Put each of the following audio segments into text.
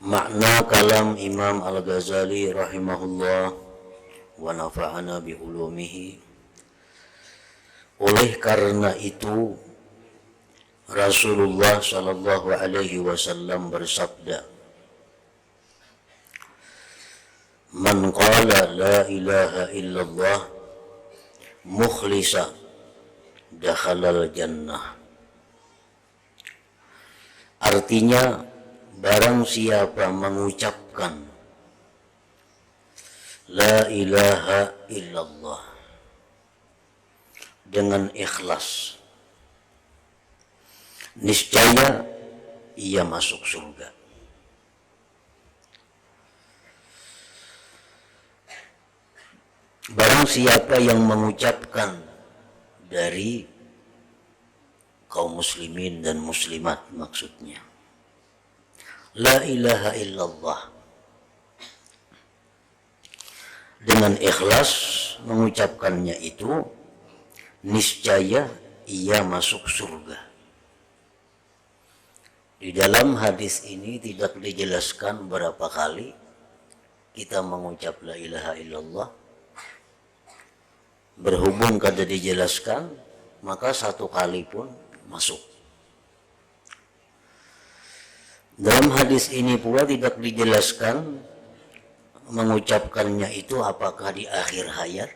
Makna kalam Imam Al-Ghazali rahimahullah wa nafa'ana bi ulumihi. Oleh karena itu Rasulullah sallallahu alaihi wasallam bersabda, "Man qala la ilaha illallah mukhlisa dakhalal jannah." Artinya, barang siapa mengucapkan la ilaha illallah dengan ikhlas, niscaya ia masuk surga. Barang siapa yang mengucapkan dari kaum muslimin dan muslimat, maksudnya la ilaha illallah dengan ikhlas mengucapkannya itu, niscaya ia masuk surga. Di dalam hadis ini tidak dijelaskan berapa kali kita mengucap la ilaha illallah. Berhubung kada dijelaskan, maka satu kali pun masuk. Dalam hadis ini pula tidak dijelaskan mengucapkannya itu apakah di akhir hayat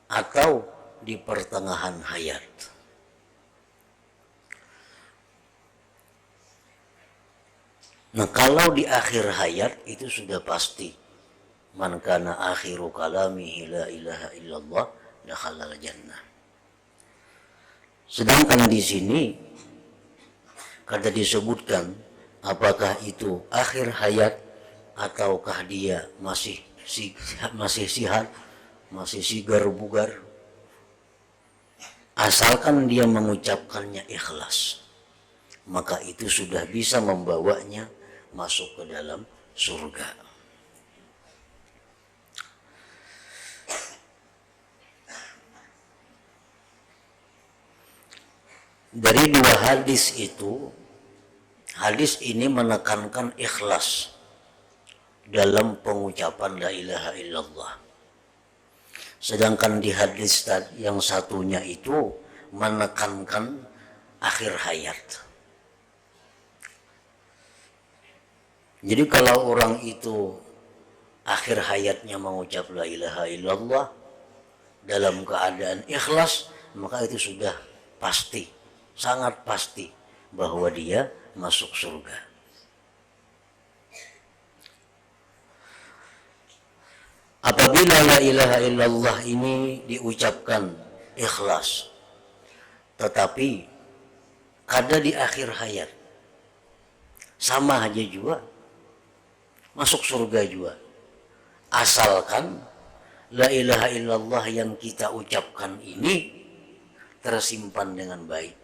atau di pertengahan hayat. Nah, kalau di akhir hayat itu sudah pasti, man kana akhiru kalamihi la ilaha illallah dakhalal jannah. Sedangkan di sini kada disebutkan apakah itu akhir hayat ataukah dia masih sihat, masih sigar bugar. Asalkan dia mengucapkannya ikhlas, maka itu sudah bisa membawanya masuk ke dalam surga. Dari dua hadis itu, hadis ini menekankan ikhlas dalam pengucapan la ilaha illallah. Sedangkan di hadis yang satunya itu menekankan akhir hayat. Jadi kalau orang itu akhir hayatnya mengucap la ilaha illallah dalam keadaan ikhlas, maka itu sudah pasti, sangat pasti bahwa dia masuk surga. Apabila la ilaha illallah ini diucapkan ikhlas, tetapi kada di akhir hayat, sama aja juga masuk surga juga. Asalkan la ilaha illallah yang kita ucapkan ini tersimpan dengan baik.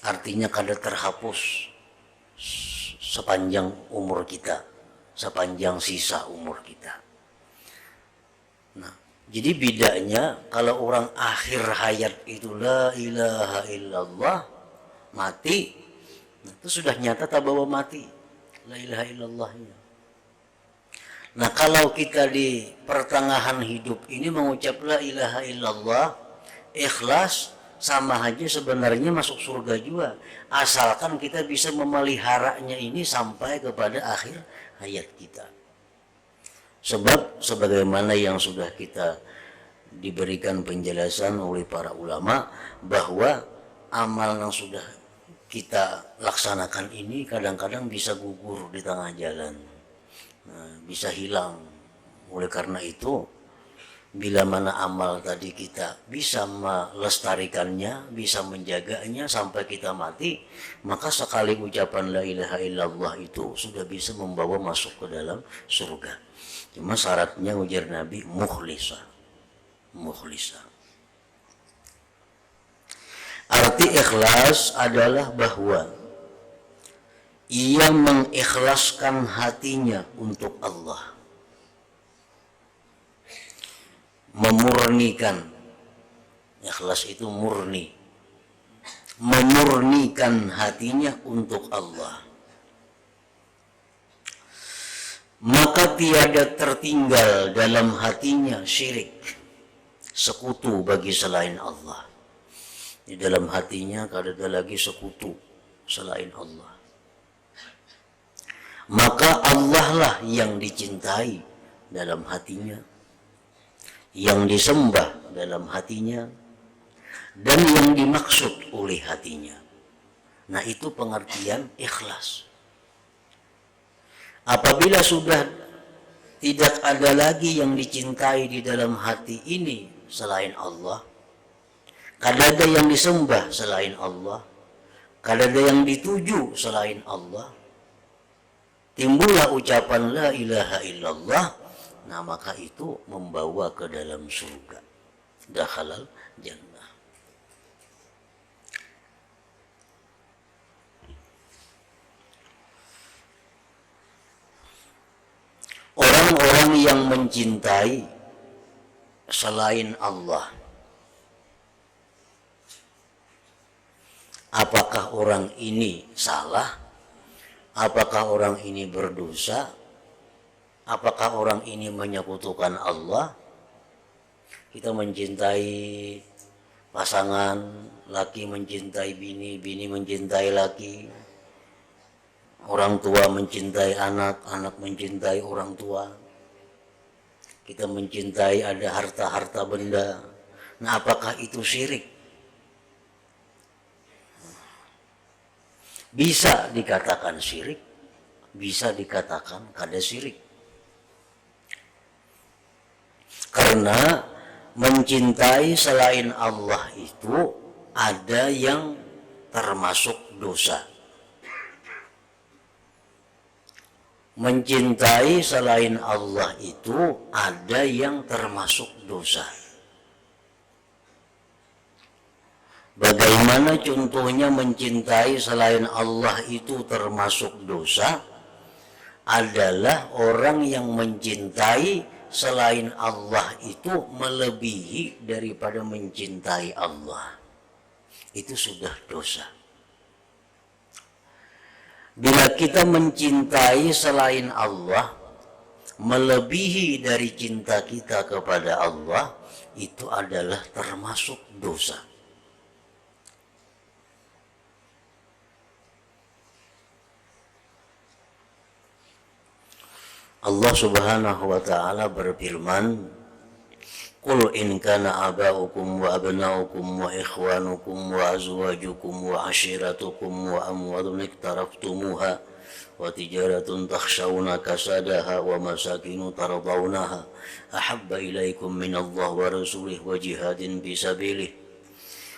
Artinya kada terhapus sepanjang umur kita, sepanjang sisa umur kita. Nah, jadi bedanya kalau orang akhir hayat itu la ilaha illallah mati, nah, itu sudah nyata tak bawa mati la ilaha illallahnya. Nah, kalau kita di pertengahan hidup ini mengucap la ilaha illallah ikhlas, sama aja sebenarnya masuk surga juga, asalkan kita bisa memeliharanya ini sampai kepada akhir hayat kita. Sebab sebagaimana yang sudah kita diberikan penjelasan oleh para ulama, bahwa amal yang sudah kita laksanakan ini kadang-kadang bisa gugur di tengah jalan, bisa hilang. Oleh karena itu, bila mana amal tadi kita bisa melestarikannya, bisa menjaganya sampai kita mati, maka sekali ucapan la ilaha illallah itu sudah bisa membawa masuk ke dalam surga. Cuma syaratnya, ujar Nabi, mukhlisa. Arti ikhlas adalah bahwa ia mengikhlaskan hatinya untuk Allah, memurnikan. Ikhlas itu murni, memurnikan hatinya untuk Allah. maka tiada tertinggal dalam hatinya syirik, sekutu bagi selain Allah. Di dalam hatinya kada ada lagi sekutu selain Allah. Maka Allah lah yang dicintai dalam hatinya, yang disembah dalam hatinya, dan yang dimaksud oleh hatinya. Nah, itu pengertian ikhlas. Apabila sudah tidak ada lagi yang dicintai di dalam hati ini selain Allah, kada ada yang disembah selain Allah, kada ada yang dituju selain Allah, timbullah ucapan la ilaha illallah. Nah, maka itu membawa ke dalam surga, dakhalal jannah. Orang-orang yang mencintai selain Allah, apakah orang ini salah? Apakah orang ini berdosa? Apakah orang ini menyekutukan Allah? Kita mencintai pasangan, laki mencintai bini, bini mencintai laki, orang tua mencintai anak, anak mencintai orang tua. Kita mencintai ada harta-harta benda. Nah, apakah itu syirik? Bisa dikatakan syirik, bisa dikatakan kada syirik. Karena mencintai selain Allah itu ada yang termasuk dosa. Mencintai selain Allah itu ada yang termasuk dosa. Bagaimana contohnya mencintai selain Allah itu termasuk dosa? Adalah orang yang mencintai selain Allah itu melebihi daripada mencintai Allah. Itu sudah dosa. Bila kita mencintai selain Allah melebihi dari cinta kita kepada Allah, itu adalah termasuk dosa. Allah Subhanahu wa ta'ala berfirman, Qul in kana aba'ukum wa abna'ukum wa ikhwanukum wa azwajukum wa ashiratukum wa amwalun iktaraftumuha wa tijaratun takhshawna kasadaha wa masakinu tardawnaha ahabba ilaikum minallah wa rasulih wa jihadin fisabilih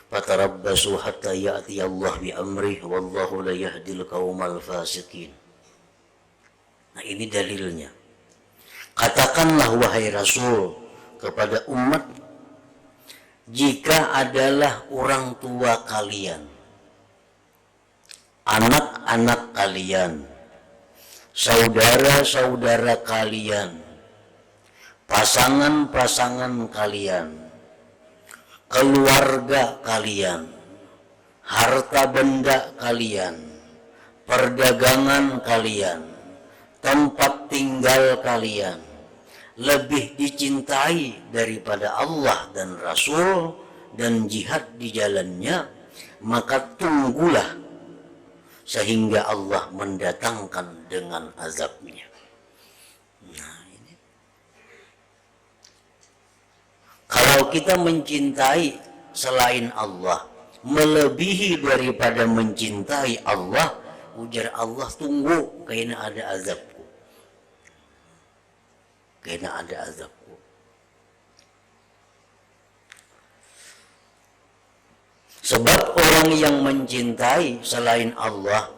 fatarabbasu hatta ya'ti Allah bi amrih wallahu la yahdil qaumal fasiqin. Nah, ini dalilnya. Katakanlah wahai Rasul kepada umat, jika adalah orang tua kalian, anak-anak kalian, saudara-saudara kalian, pasangan-pasangan kalian, keluarga kalian, harta benda kalian, perdagangan kalian, tempat tinggal kalian lebih dicintai daripada Allah dan Rasul dan jihad di jalannya, maka tunggulah sehingga Allah mendatangkan dengan azabnya. Nah, ini. Kalau kita mencintai selain Allah melebihi daripada mencintai Allah, ujar Allah, tunggu karena ada azabku. Karena ada azabku. Sebab orang yang mencintai selain Allah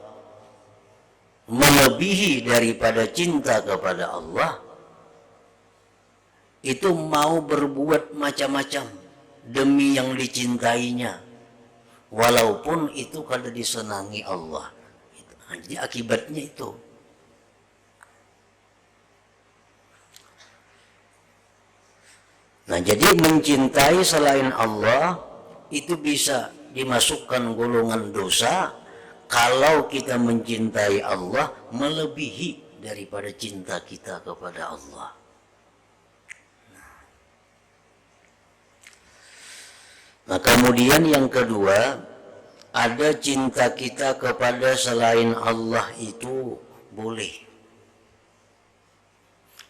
melebihi daripada cinta kepada Allah, itu mau berbuat macam-macam demi yang dicintainya, walaupun itu kada disenangi Allah. Jadi akibatnya itu. Nah, jadi mencintai selain Allah itu bisa dimasukkan golongan dosa kalau kita mencintai Allah melebihi daripada cinta kita kepada Allah. Nah, kemudian yang kedua, ada cinta kita kepada selain Allah itu boleh.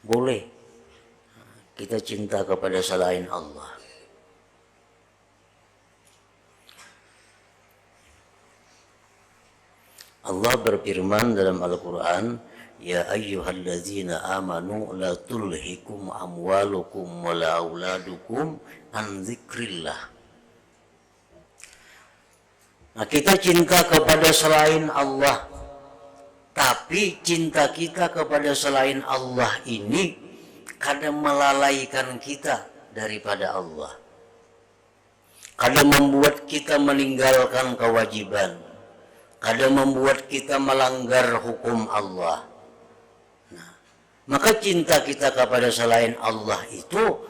Boleh kita cinta kepada selain Allah. Allah berfirman dalam Al-Quran, ya ayyuhalladzina amanu la tulhikum amwalukum wala auladukum an dzikrillah. Nah, kita cinta kepada selain Allah, tapi cinta kita kepada selain Allah ini kadang melalaikan kita daripada Allah, kadang membuat kita meninggalkan kewajiban, kadang membuat kita melanggar hukum Allah. Nah, maka cinta kita kepada selain Allah itu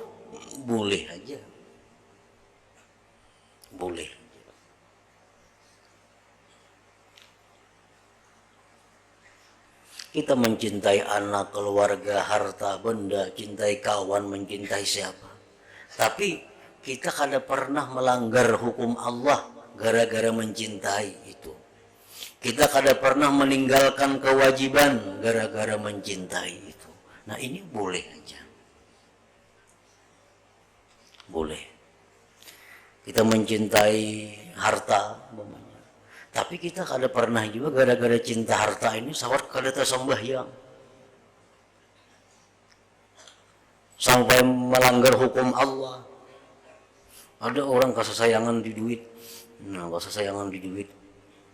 boleh aja, boleh. Kita mencintai anak, keluarga, harta, benda, cintai kawan, mencintai siapa. Tapi kita kada pernah melanggar hukum Allah gara-gara mencintai itu. Kita kada pernah meninggalkan kewajiban gara-gara mencintai itu. Nah, ini boleh aja. Boleh. Kita mencintai harta, tapi kita kada pernah juga gara-gara cinta harta ini sawat kada tersembahyang, sampai melanggar hukum Allah. Ada orang kesayangan di duit. Nah, kesayangan di duit,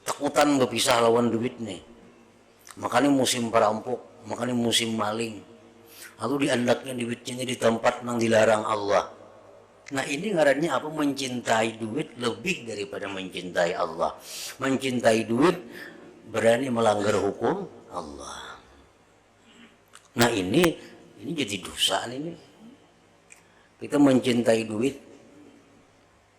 takutan berpisah lawan duit nih. Makanya musim perampok, makanya musim maling. Lalu diandaknya duitnya di tempat yang dilarang Allah. Nah, ini ngarannya apa? Mencintai duit lebih daripada mencintai Allah. Mencintai duit berani melanggar hukum Allah. Nah, ini jadi dosa ini. Kita mencintai duit,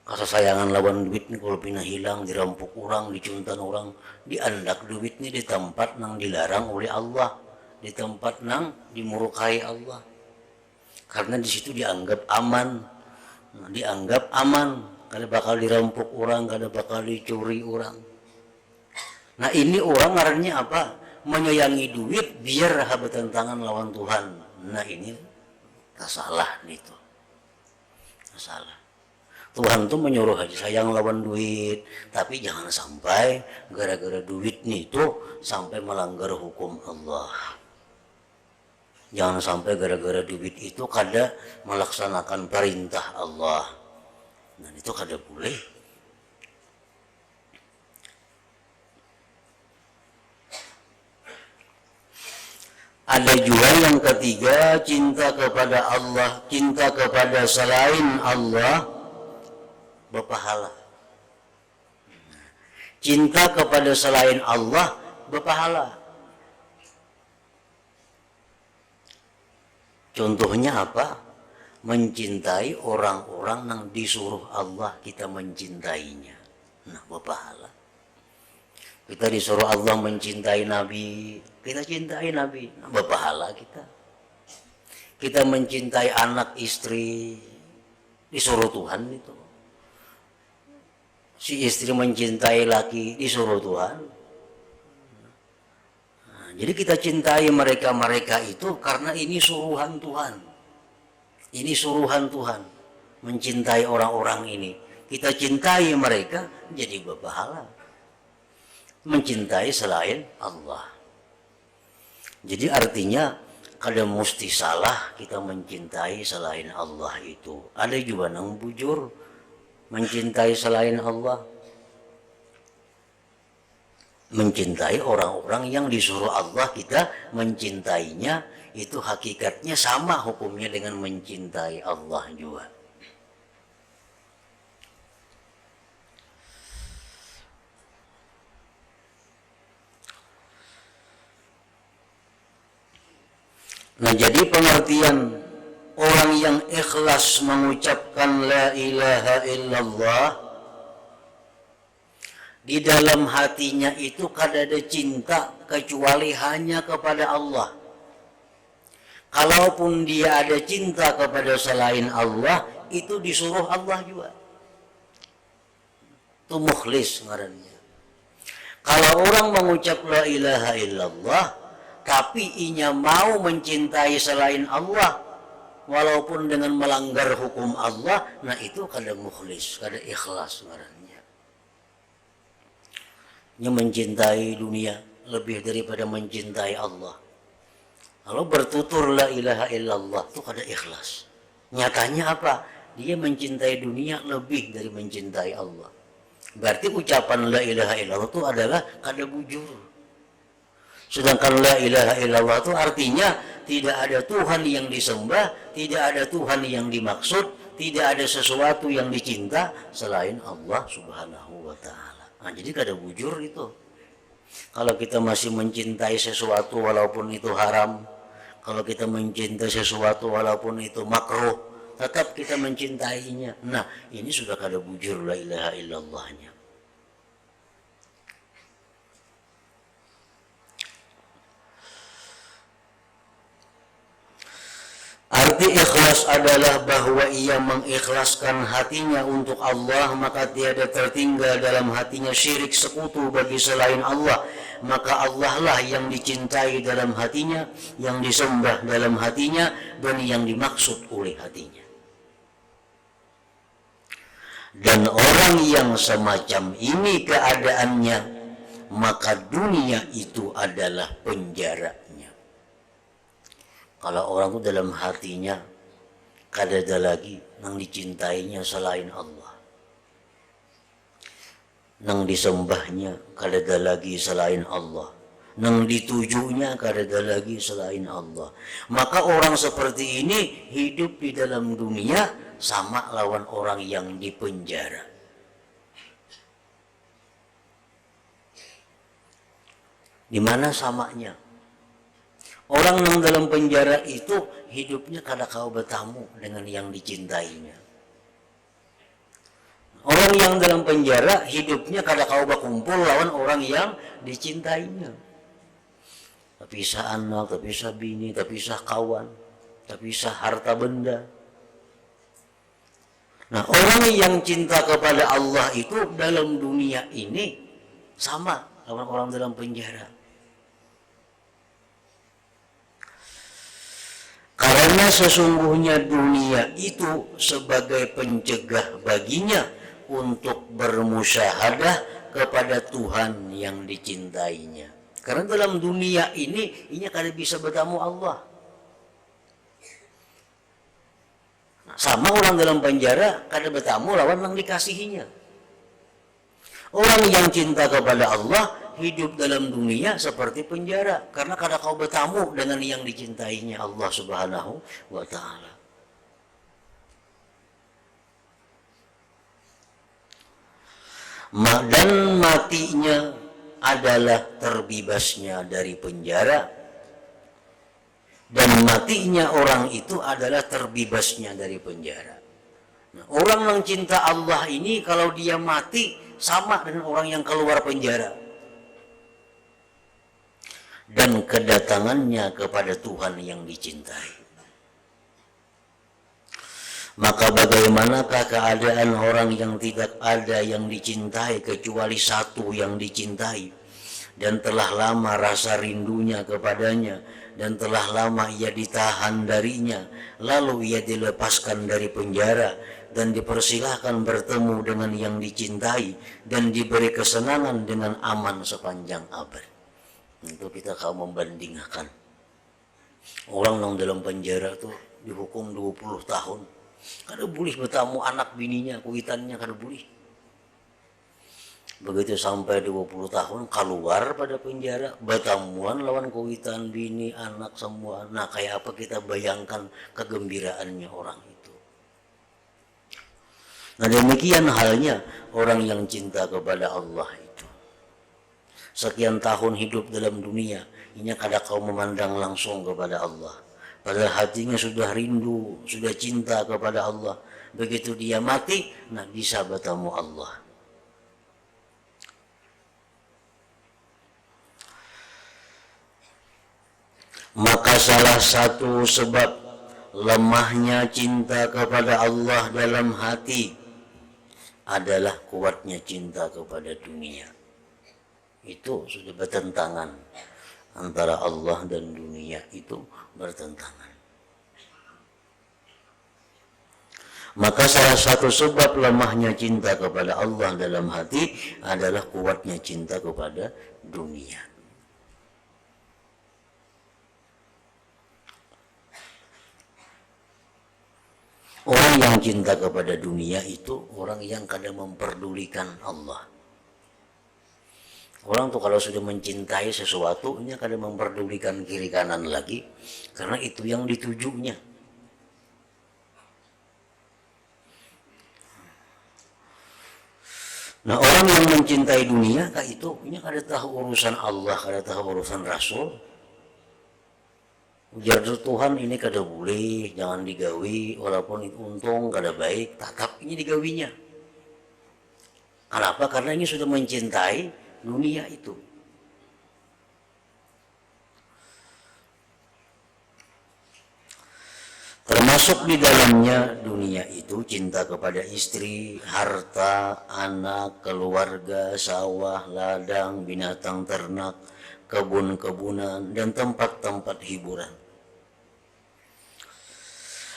kesayangan lawan duit nih, kalau pina hilang, dirampok orang, dicuntan orang, diandak duit nih di tempat nang dilarang oleh Allah, di tempat nang dimurkai Allah. Karena di situ dianggap aman. Nah, dianggap aman, kada bakal dirampok orang, kada bakal dicuri orang. Nah, ini orang ngarannya apa? Menyayangi duit biar bertentangan lawan Tuhan. Nah, ini salah itu. Salah. Tuhan tuh menyuruh aja sayang lawan duit, tapi jangan sampai gara-gara duit nih itu sampai melanggar hukum Allah. Jangan sampai gara-gara duit itu kada melaksanakan perintah Allah. Dan itu kada boleh. Ada juga yang ketiga, cinta kepada Allah, cinta kepada selain Allah berpahala. Cinta kepada selain Allah berpahala. Contohnya apa? Mencintai orang-orang yang disuruh Allah kita mencintainya. Nah, berpahala. Kita disuruh Allah mencintai Nabi, kita cintai Nabi, nah, berpahala kita. Kita mencintai anak istri, disuruh Tuhan itu. Si istri mencintai laki, disuruh Tuhan. Jadi kita cintai mereka-mereka itu karena ini suruhan Tuhan. Ini suruhan Tuhan. Mencintai orang-orang ini. Kita cintai mereka jadi berpahala. Mencintai selain Allah. Jadi artinya kada mesti salah kita mencintai selain Allah itu. Ada juga yang bujur mencintai selain Allah. Mencintai orang-orang yang disuruh Allah kita mencintainya, itu hakikatnya sama hukumnya dengan mencintai Allah juga. Nah, jadi pengertian orang yang ikhlas mengucapkan la ilaha illallah, di dalam hatinya itu kada ada cinta kecuali hanya kepada Allah. Kalaupun dia ada cinta kepada selain Allah, itu disuruh Allah juga. Itu mukhlis ngarannya. Kalau orang mengucap la ilaha illallah, tapi inya mau mencintai selain Allah, walaupun dengan melanggar hukum Allah, nah itu kada mukhlis, kada ikhlas ngarannya. Nya mencintai dunia lebih daripada mencintai Allah. Kalau bertutur la ilaha illallah itu kada ikhlas. Nyatanya apa? Dia mencintai dunia lebih dari mencintai Allah. Berarti ucapan la ilaha illallah itu adalah kada bujur. Sedangkan la ilaha illallah itu artinya tidak ada Tuhan yang disembah, tidak ada Tuhan yang dimaksud, tidak ada sesuatu yang dicinta selain Allah Subhanahu wa ta'ala. Nah, jadi kada bujur itu. Kalau kita masih mencintai sesuatu walaupun itu haram, kalau kita mencintai sesuatu walaupun itu makruh, tetap kita mencintainya. Nah, ini sudah kada bujur la ilaha illallahnya. Arti ikhlas adalah bahwa ia mengikhlaskan hatinya untuk Allah, maka tiada tertinggal dalam hatinya syirik sekutu bagi selain Allah. Maka Allah lah yang dicintai dalam hatinya, yang disembah dalam hatinya, dan yang dimaksud oleh hatinya. Dan orang yang semacam ini keadaannya, maka dunia itu adalah penjaranya. Kalau orang itu dalam hatinya kada ada lagi nang dicintainya selain Allah, nang disembahnya kada ada lagi selain Allah, nang ditujunya kada ada lagi selain Allah, maka orang seperti ini hidup di dalam dunia sama lawan orang yang dipenjara. Di mana samanya? Orang yang dalam penjara itu hidupnya kada kau bertamu dengan yang dicintainya. Orang yang dalam penjara hidupnya kada kau berkumpul lawan orang yang dicintainya. Terpisah anak, terpisah bini, terpisah kawan, terpisah harta benda. Nah, orang yang cinta kepada Allah itu dalam dunia ini sama lawan orang dalam penjara. Karena sesungguhnya dunia itu sebagai pencegah baginya untuk bermusyahadah kepada Tuhan yang dicintainya. Karena dalam dunia ini, kada bisa bertemu Allah. Sama orang dalam penjara, kada bertemu lawan yang dikasihinya. Orang yang cinta kepada Allah hidup dalam dunia seperti penjara, karena kada kau bertamu dengan yang dicintainya Allah Subhanahu wa ta'ala. Dan matinya adalah terbebasnya dari penjara, dan matinya orang itu adalah terbebasnya dari penjara. Nah, orang yang cinta Allah ini kalau dia mati sama dengan orang yang keluar penjara. Dan kedatangannya kepada Tuhan yang dicintai. Maka bagaimanakah keadaan orang yang tidak ada yang dicintai kecuali satu yang dicintai, dan telah lama rasa rindunya kepadanya, dan telah lama ia ditahan darinya, lalu ia dilepaskan dari penjara dan dipersilahkan bertemu dengan yang dicintai dan diberi kesenangan dengan aman sepanjang abad. Itu kita kalau membandingkan orang yang dalam penjara tuh dihukum 20 tahun, kada boleh bertemu anak bininya, kuitannya kada boleh. Begitu sampai 20 tahun keluar pada penjara, bertemuan lawan kuitan, bini, anak semua. Nah, kayak apa kita bayangkan kegembiraannya orang itu. Nah, demikian halnya orang yang cinta kepada Allah itu. Sekian tahun hidup dalam dunia, ini kada kau memandang langsung kepada Allah. Padahal hatinya sudah rindu, sudah cinta kepada Allah. Begitu dia mati, nah bisa bertemu Allah. Maka salah satu sebab lemahnya cinta kepada Allah dalam hati adalah kuatnya cinta kepada dunia. Itu sudah bertentangan, antara Allah dan dunia itu bertentangan. Maka salah satu sebab lemahnya cinta kepada Allah dalam hati adalah kuatnya cinta kepada dunia. Orang yang cinta kepada dunia itu orang yang kadang memperdulikan Allah. Orang tuh kalau sudah mencintai sesuatu, dia kadang memperdulikan kiri kanan lagi, karena itu yang ditujunya. Nah, orang yang mencintai dunia, itu dia kada tahu urusan Allah, kada tahu urusan Rasul. Ujar Tuhan ini kada boleh, jangan digawi, walaupun itu untung kada baik, tetap ini digawinya. Kenapa? Karena ini sudah mencintai dunia itu. Termasuk di dalamnya dunia itu cinta kepada istri, harta, anak, keluarga, sawah, ladang, binatang ternak, kebun-kebunan, dan tempat-tempat hiburan.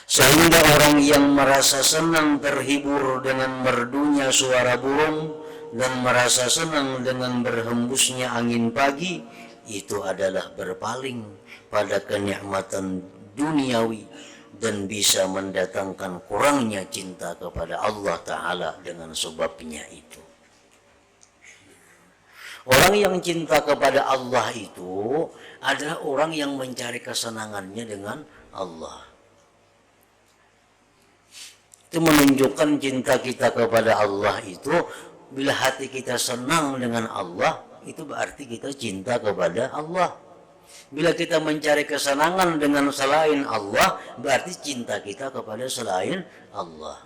Sehingga orang yang merasa senang terhibur dengan merdunya suara burung dan merasa senang dengan berhembusnya angin pagi, itu adalah berpaling pada kenikmatan duniawi dan bisa mendatangkan kurangnya cinta kepada Allah Ta'ala dengan sebabnya itu. Orang yang cinta kepada Allah itu adalah orang yang mencari kesenangannya dengan Allah. Itu menunjukkan cinta kita kepada Allah itu, bila hati kita senang dengan Allah, itu berarti kita cinta kepada Allah. Bila kita mencari kesenangan dengan selain Allah, berarti cinta kita kepada selain Allah.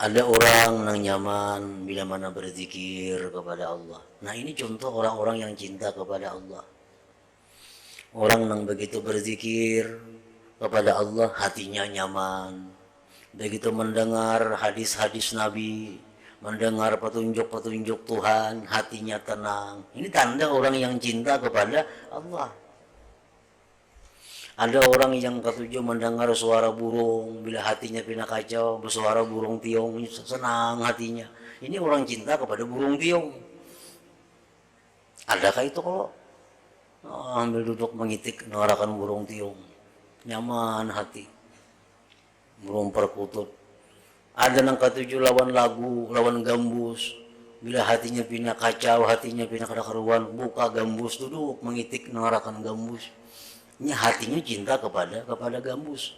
Ada orang yang nyaman bila mana berzikir kepada Allah. Nah, ini contoh orang-orang yang cinta kepada Allah. Orang yang begitu berzikir kepada Allah, hatinya nyaman. Begitu mendengar hadis-hadis Nabi, mendengar petunjuk-petunjuk Tuhan, hatinya tenang. Ini tanda orang yang cinta kepada Allah. Ada orang yang ketujuh mendengar suara burung, bila hatinya pindah kacau, bersuara burung tiong, senang hatinya. Ini orang cinta kepada burung tiong. Adakah itu kalau ambil duduk mengitik mengarahkan burung tiong, nyaman hati, burung perkutut. Ada yang ketujuh lawan lagu, lawan gambus, bila hatinya pindah kacau, hatinya pindah kada karuan, buka gambus, duduk mengitik mengarahkan gambus. Ini hatinya cinta kepada gambus.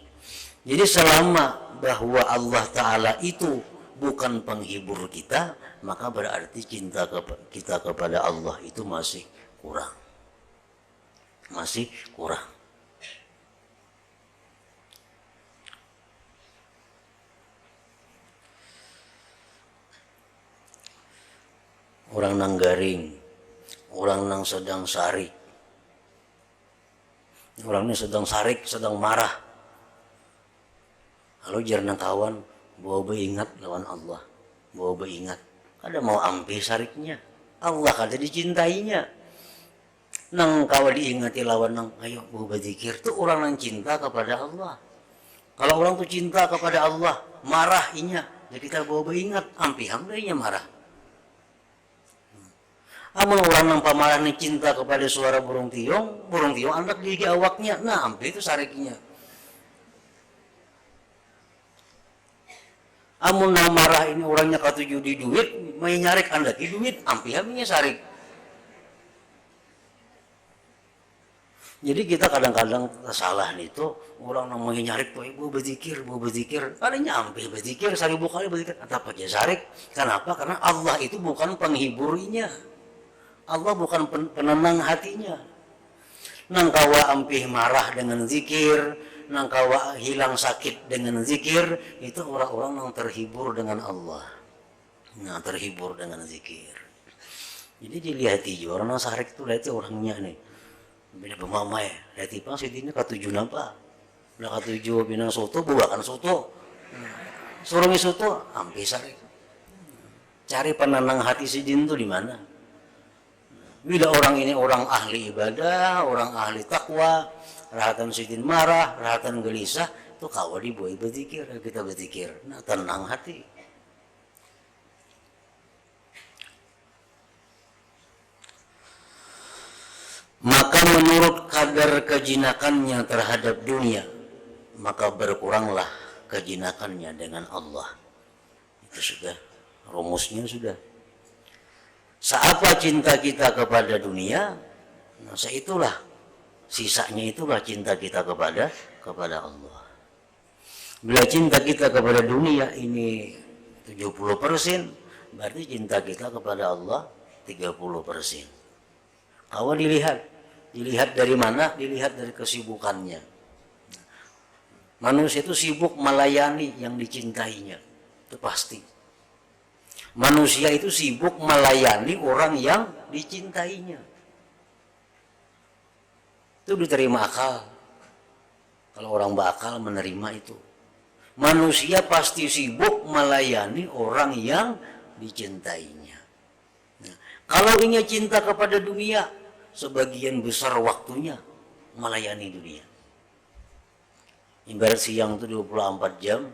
Jadi selama bahwa Allah Ta'ala itu bukan penghibur kita, maka berarti cinta kita kepada Allah itu masih kurang. Masih kurang. Orang nang garing, orang nang sedang sarik, orang ini sedang sarik, sedang marah. Lalu jarang kawan, bawa ingat lawan Allah, bawa ingat, kada mau ambil sariknya, Allah kada dicintainya. Nang kawan diingati lawan nang, ayo bawa berzikir, tuh orang nang cinta kepada Allah. Kalau orang tuh cinta kepada Allah, marah inya, jadi kita bawa ingat, ambil hamdainya marah. Amun orang nang pamarah ni cinta kepada suara burung tiong anak di awaknya, nah ambil itu sariknya. Amun nang marah ini orangnya katuju di duit, may nyarik anda di duit, ambil hamnya sarik. Jadi kita kadang-kadang kesalahan itu, orang nang mau nyarik, bu berzikir, kalinya ambil berzikir, 1000 kali berzikir, tetap aja sarik. Kenapa? Karena Allah itu bukan penghiburinya. Allah bukan penenang hatinya. Nang kawa ampih marah dengan zikir, nang kawa hilang sakit dengan zikir, itu orang-orang yang terhibur dengan Allah. Nah, terhibur dengan zikir. Jadi dilihat juga orang sarek itu lihat orangnya nih. Bina pemamai, lihat ipang sidini katuju nampak. Nah katuju binang soto, buakan soto. Surungi soto, ampe sarek. Cari penenang hati sidin itu di mana? Bila orang ini orang ahli ibadah, orang ahli takwa, rahatan sidin marah, rahatan gelisah, itu kawali boy berzikir, kita berzikir. Nah tenang hati. Maka menurut kadar kejinakannya terhadap dunia, maka berkuranglah kejinakannya dengan Allah. Itu sudah, rumusnya sudah. Seapa cinta kita kepada dunia, nah seitulah, sisanya itulah cinta kita kepada Allah. Bila cinta kita kepada dunia ini 70%, berarti cinta kita kepada Allah 30%. Kalau dilihat dari mana? Dilihat dari kesibukannya. Manusia itu sibuk melayani yang dicintainya, itu pasti. Manusia itu sibuk melayani orang yang dicintainya. Itu diterima akal. Kalau orang berakal menerima itu. Manusia pasti sibuk melayani orang yang dicintainya. Nah, kalau ingin cinta kepada dunia, sebagian besar waktunya melayani dunia. Ibarat siang itu 24 jam,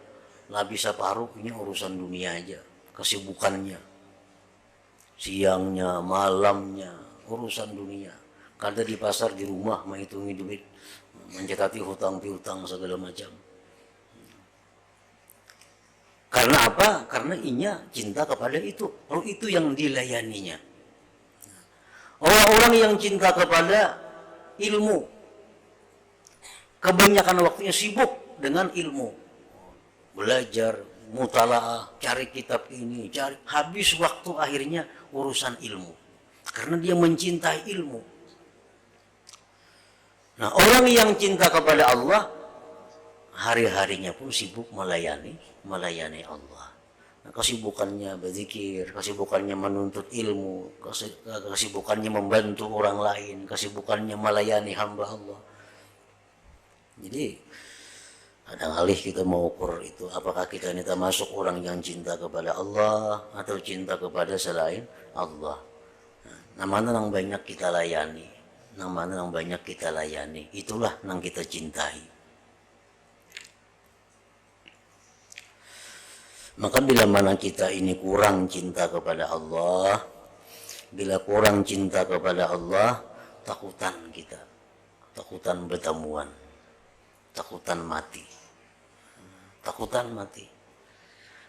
lebih separuh ini urusan dunia aja, kesibukannya. Siangnya, malamnya, urusan dunia. Kada di pasar, di rumah menghitungi duit, mencatati hutang piutang segala macam. Karena apa? Karena inya cinta kepada itu. Kalau itu yang dilayaninya. Orang-orang yang cinta kepada ilmu, kebanyakan waktunya sibuk dengan ilmu. Belajar, mutalaah, cari kitab ini, habis waktu akhirnya urusan ilmu. Karena dia mencintai ilmu. Nah, orang yang cinta kepada Allah, hari-harinya pun sibuk melayani Allah. Nah, kesibukannya berzikir, kesibukannya menuntut ilmu, kesibukannya membantu orang lain, kesibukannya melayani hamba Allah. Jadi kadang-kadang kita mau ukur itu, apakah kita ini termasuk orang yang cinta kepada Allah atau cinta kepada selain Allah. Nah, mana yang banyak kita layani, mana yang banyak kita layani, itulah yang kita cintai. Maka bila mana kita ini kurang cinta kepada Allah, bila kurang cinta kepada Allah, takutan kita, takutan bertemuan, takutan mati, takutan mati.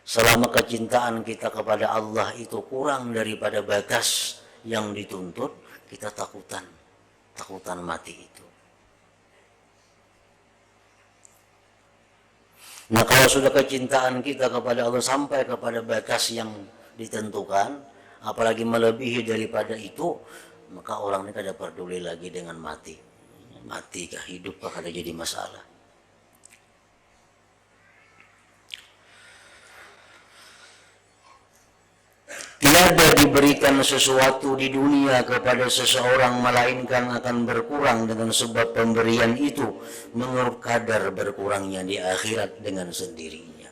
Selama kecintaan kita kepada Allah itu kurang daripada batas yang dituntut, kita takutan mati itu. Nah, kalau sudah kecintaan kita kepada Allah sampai kepada batas yang ditentukan, apalagi melebihi daripada itu, maka orang ini kada peduli lagi dengan mati. Mati kah hidup kah kada jadi masalah. Tiada diberikan sesuatu di dunia kepada seseorang melainkan akan berkurang dengan sebab pemberian itu menurut kadar berkurangnya di akhirat dengan sendirinya.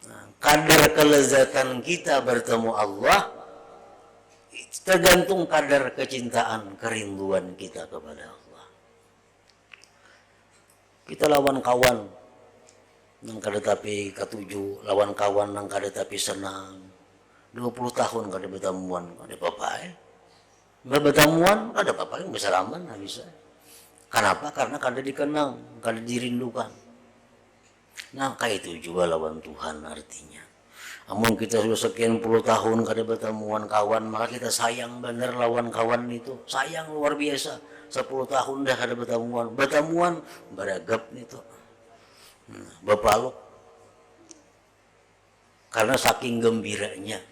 Nah, kadar kelezatan kita bertemu Allah tergantung kadar kecintaan, kerinduan kita kepada Allah. Kita lawan kawan nang kada tapi ketujuh, lawan kawan nang kada tapi senang. 20 tahun kada bertemuan, kada apa-apa bertemuan, kada apa-apa, bersalaman, bisa. Kenapa? Karena kada dikenang, kada dirindukan. Nah, kayak itu juga lawan Tuhan artinya. Namun kita sudah sekian puluh tahun kada bertemuan kawan, maka kita sayang benar lawan kawan itu. Sayang luar biasa. 10 tahun dah kada bertemuan, beragap itu. Bepaluk. Karena saking gembiranya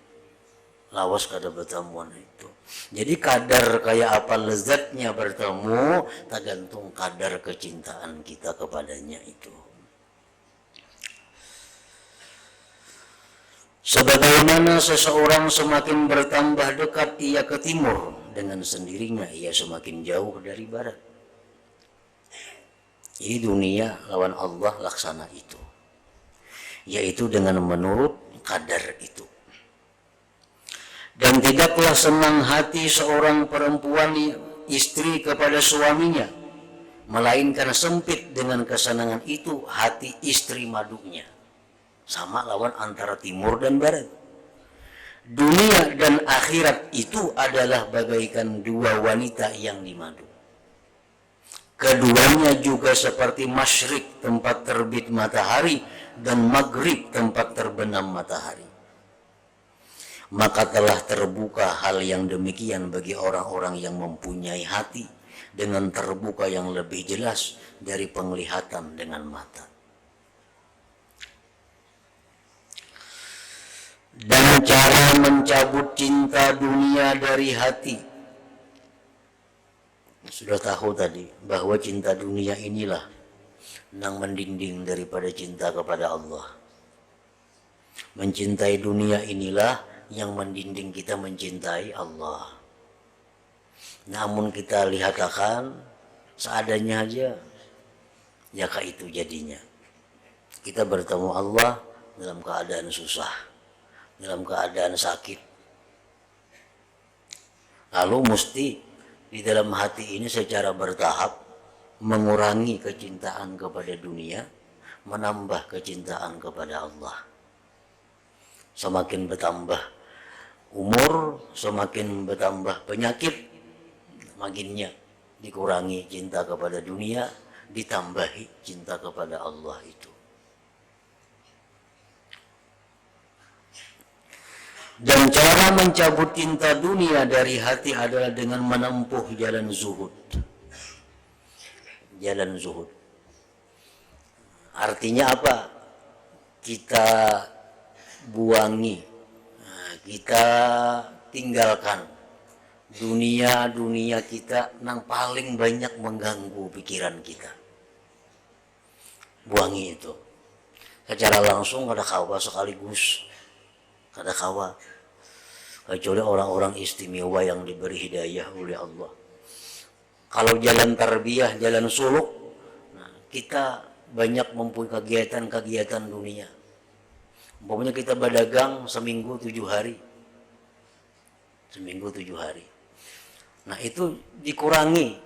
lawas kada bertemuan itu. Jadi kadar kayak apa lezatnya bertemu tergantung kadar kecintaan kita kepadanya itu. Sebagaimana seseorang semakin bertambah dekat ia ke timur, dengan sendirinya ia semakin jauh dari barat. Ini dunia lawan Allah laksana itu, yaitu dengan menurut kadar itu. Dan tidaklah senang hati seorang perempuan istri kepada suaminya, melainkan sempit dengan kesenangan itu hati istri madunya. Sama lawan antara timur dan barat. Dunia dan akhirat itu adalah bagaikan dua wanita yang dimadu. Keduanya juga seperti masyrik, tempat terbit matahari, dan maghrib, tempat terbenam matahari. Maka telah terbuka hal yang demikian bagi orang-orang yang mempunyai hati, dengan terbuka yang lebih jelas dari penglihatan dengan mata. Dan cara mencabut cinta dunia dari hati, sudah tahu tadi bahwa cinta dunia inilah yang mendinding daripada cinta kepada Allah. Mencintai dunia inilah yang mendinding kita mencintai Allah. Namun kita lihat akan seadanya aja, ya kayak itu jadinya. Kita bertemu Allah dalam keadaan susah, dalam keadaan sakit. Lalu mesti di dalam hati ini secara bertahap mengurangi kecintaan kepada dunia, menambah kecintaan kepada Allah. Semakin bertambah umur, semakin bertambah penyakit, makinnya dikurangi cinta kepada dunia, ditambahi cinta kepada Allah itu. Dan cara mencabut cinta dunia dari hati adalah dengan menempuh jalan zuhud. Jalan zuhud. Artinya apa? Kita buangi, kita tinggalkan dunia kita yang paling banyak mengganggu pikiran kita. Buangi itu. Secara langsung kada kawa sekaligus. Kada kawa. Kecuali orang-orang istimewa yang diberi hidayah oleh Allah. Kalau jalan tarbiyah, jalan suluk, nah, kita banyak mempunyai kegiatan-kegiatan dunia. Umpamanya kita berdagang seminggu 7 hari. Seminggu 7 hari. Nah itu dikurangi.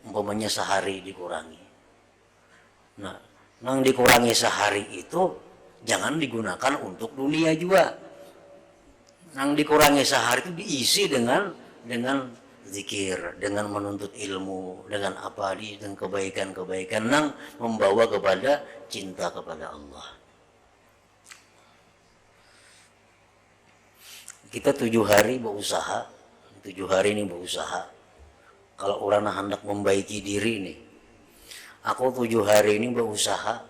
Umpamanya sehari dikurangi. Nah, yang dikurangi sehari itu jangan digunakan untuk dunia juga. Yang dikurangi sehari itu diisi dengan zikir, dengan menuntut ilmu, dengan apa dengan kebaikan-kebaikan yang membawa kepada cinta kepada Allah. Kita 7 hari berusaha, 7 hari ini berusaha. Kalau orang hendak membaiki diri nih, aku 7 hari ini berusaha,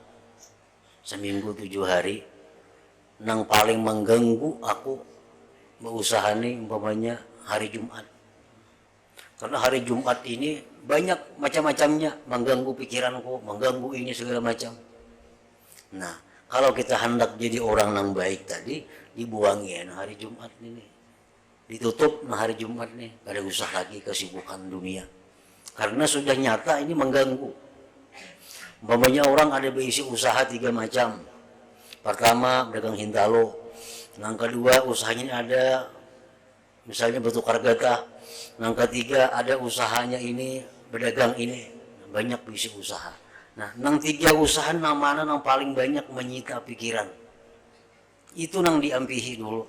seminggu 7 hari, yang paling mengganggu aku berusaha nih umpamanya hari Jumat. Karena hari Jumat ini banyak macam-macamnya, mengganggu pikiranku, mengganggu ini segala macam. Nah, kalau kita hendak jadi orang yang baik tadi, dibuangin hari Jumat ini. Ditutup hari Jumat nih, gak ada usah lagi kesibukan dunia. Karena sudah nyata ini mengganggu. Umpamanya orang ada berisi usaha 3 macam. Pertama, dagang hintalo. Yang kedua, usahanya ada misalnya bertukar gata. Yang ketiga, ada usahanya ini, berdagang ini. Banyak berisi usaha. Nah, yang 3 usaha mana yang paling banyak menyita pikiran. Itu yang diampihi dulu.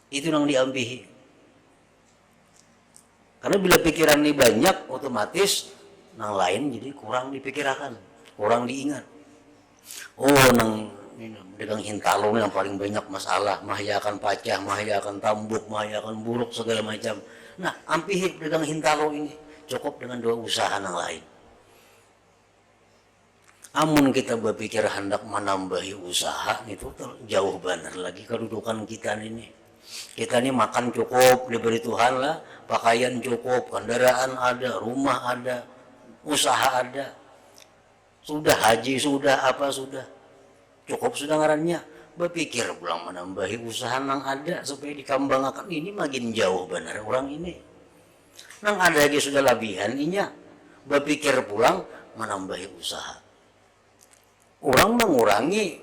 Itu yang diampihi. Karena bila pikiran ini banyak, otomatis yang lain jadi kurang dipikirkan, kurang diingat. Oh, yang dagang hintalo yang paling banyak masalah, mahya akan pacah, mahya akan tambuk, mahya akan buruk segala macam. Nah, ampihi dagang hintalo ini cukup dengan 2 usaha yang lain. Amun kita berpikir hendak menambahi usaha itu jauh benar lagi kedudukan kita ini. Kita ini makan cukup diberi Tuhan lah, pakaian cukup, kendaraan ada, rumah ada, usaha ada. Sudah haji, sudah apa sudah. Cukup sudah ngarannya berpikir pulang menambahi usaha nang ada supaya dikembangkan. Ini makin jauh benar orang ini. Nang ada lagi sudah labihan inya berpikir pulang menambahi usaha. Orang mengurangi.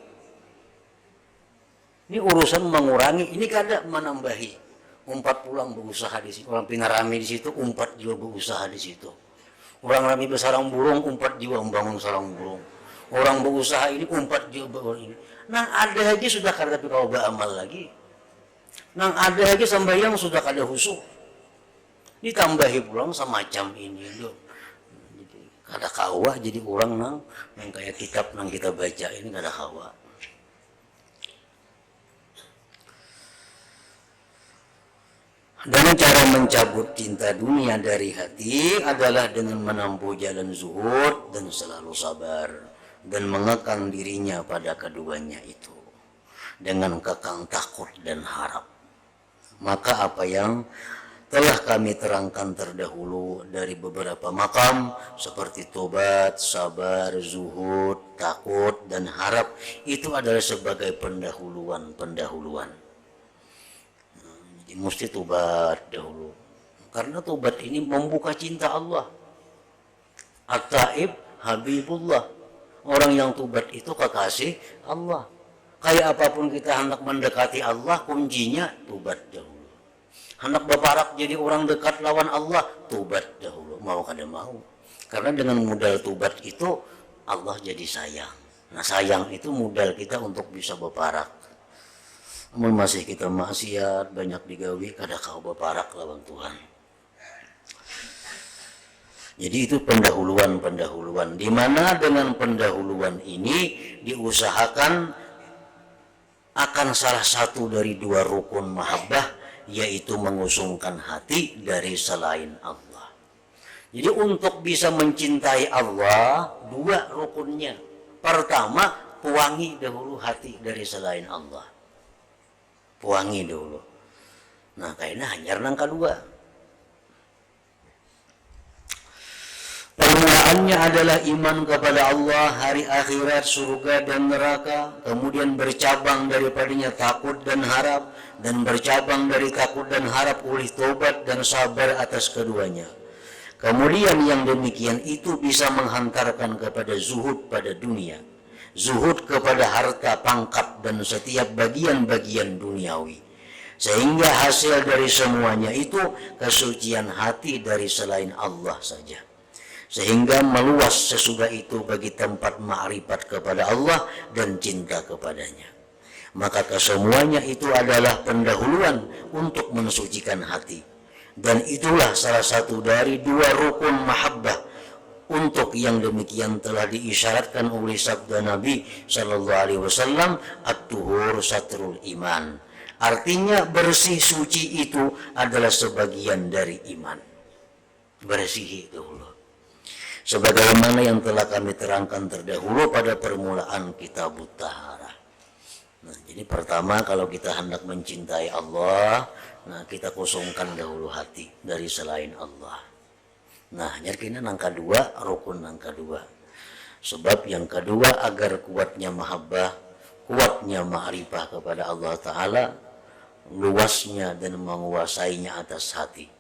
Ini urusan mengurangi, ini kada menambahi. Umpat pulang berusaha di situ. Orang pinarami di situ, umpat juga berusaha di situ. Orang rami bersarang burung, umpat juga membangun sarang burung. Orang berusaha ini, umpat juga ini. Nang ada lagi sudah kada tapi kau beramal lagi. Nang ada lagi sembahyang sudah kada husu. Ditambahi pulang semacam ini loh. Kada kawa jadi orang nang kayak kitab nang kita baca ini kada kawa. Dan cara mencabut cinta dunia dari hati adalah dengan menempuh jalan zuhud dan selalu sabar dan mengekang dirinya pada keduanya itu dengan kekang takut dan harap. Maka apa yang telah kami terangkan terdahulu dari beberapa makam seperti tobat, sabar, zuhud, takut, dan harap itu adalah sebagai pendahuluan. Jadi mesti tobat dahulu. Karena tobat ini membuka cinta Allah. At-taib habibullah. Orang yang tobat itu kekasih Allah. Kayak apapun kita hendak mendekati Allah, kuncinya tobat dahulu. Hendak berparak jadi orang dekat lawan Allah, tobat dahulu. Mau kada mau. Karena dengan modal tobat itu Allah jadi sayang. Nah sayang itu modal kita untuk bisa berparak. Namun masih kita maksiat, banyak digawi, kada kau berparak lawan Tuhan. Jadi itu pendahuluan. Di mana dengan pendahuluan ini diusahakan akan salah satu dari dua rukun mahabbah, yaitu mengusungkan hati dari selain Allah. Jadi untuk bisa mencintai Allah, dua rukunnya. Pertama, puangi dahulu hati dari selain Allah. Puangi dulu. Nah, kayaknya hanyar nang kedua. Permulaannya adalah iman kepada Allah, hari akhirat, surga dan neraka. Kemudian bercabang daripadanya takut dan harap. Dan bercabang dari takut dan harap oleh tobat dan sabar atas keduanya. Kemudian yang demikian itu bisa menghantarkan kepada zuhud pada dunia. Zuhud kepada harta, pangkat, dan setiap bagian-bagian duniawi. Sehingga hasil dari semuanya itu kesucian hati dari selain Allah saja. Sehingga meluas sesudah itu bagi tempat ma'rifat kepada Allah dan cinta kepadanya. Maka kesemuanya itu adalah pendahuluan untuk mensucikan hati. Dan itulah salah satu dari dua rukun mahabbah. Untuk yang demikian telah diisyaratkan oleh sabda Nabi Sallallahu Alaihi Wasallam, at-tuhur satrul iman. Artinya bersih suci itu adalah sebagian dari iman. Bersih itu dulu. Sebagaimana yang telah kami terangkan terdahulu pada permulaan kitab Tahara. Nah, jadi pertama kalau kita hendak mencintai Allah, nah kita kosongkan dahulu hati dari selain Allah. Nah, nyarkina nang kedua, rukun nang kedua. Sebab yang kedua agar kuatnya mahabbah, kuatnya ma'rifah kepada Allah Ta'ala, luasnya dan menguasainya atas hati.